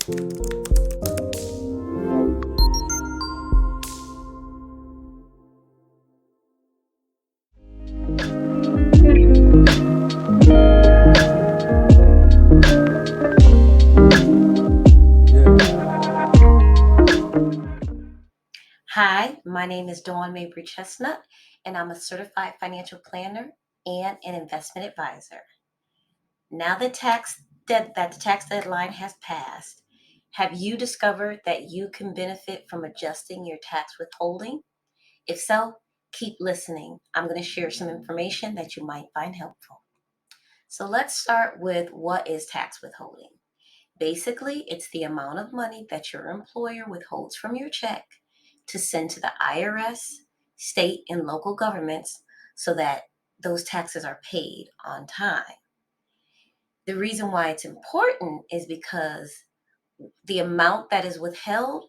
Hi, my name is Mabery Chestnut, and I'm a certified financial planner and an investment advisor. Now that the tax deadline has passed, have you discovered that you can benefit from adjusting your tax withholding? If so, keep listening. I'm going to share some information that you might find helpful. So let's start with what is tax withholding. Basically, it's the amount of money that your employer withholds from your check to send to the IRS, state, and local governments so that those taxes are paid on time. The reason why it's important is because the amount that is withheld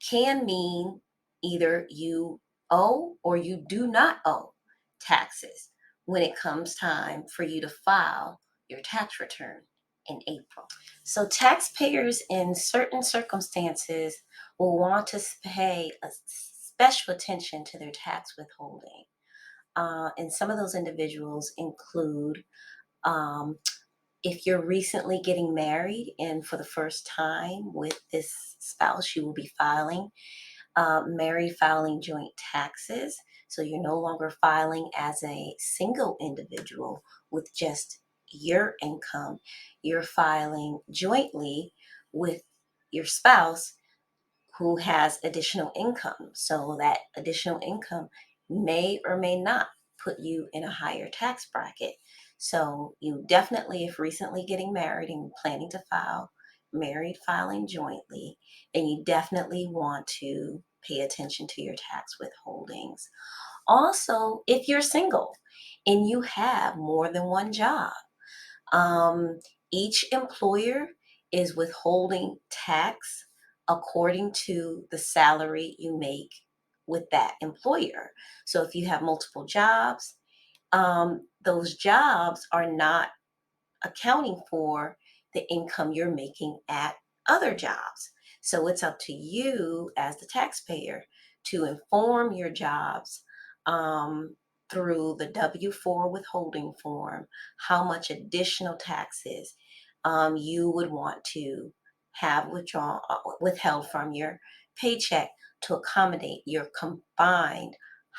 can mean either you owe or you do not owe taxes when it comes time for you to file your tax return in April. So taxpayers in certain circumstances will want to pay a special attention to their tax withholding. And some of those individuals include if you're recently getting married and for the first time with this spouse, you will be filing filing joint taxes. So you're no longer filing as a single individual with just your income. You're filing jointly with your spouse who has additional income. So that additional income may or may not put you in a higher tax bracket. So you definitely, if recently getting married and planning to file married filing jointly, then you definitely want to pay attention to your tax withholdings. Also, if you're single and you have more than one job, each employer is withholding tax according to the salary you make with that employer. So if you have multiple jobs, those jobs are not accounting for the income you're making at other jobs. So it's up to you as the taxpayer to inform your jobs through the W-4 withholding form how much additional taxes you would want to have withheld from your paycheck to accommodate your combined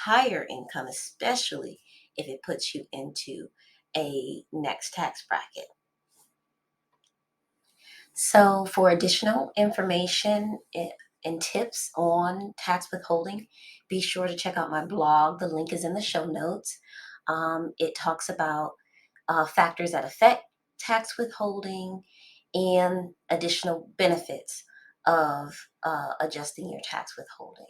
higher income, especially if it puts you into a next tax bracket. So for additional information and tips on tax withholding, be sure to check out my blog. The link is in the show notes. It talks about factors that affect tax withholding and additional benefits of adjusting your tax withholding.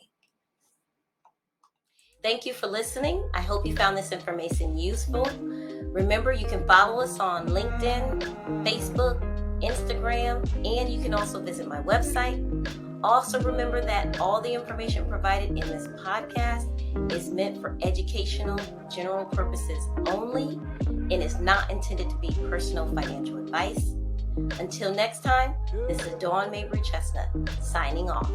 Thank you for listening. I hope you found this information useful. Remember, you can follow us on LinkedIn, Facebook, Instagram, and you can also visit my website. Also, remember that all the information provided in this podcast is meant for educational, general purposes only and is not intended to be personal financial advice. Until next time, this is Mabery Chestnut signing off.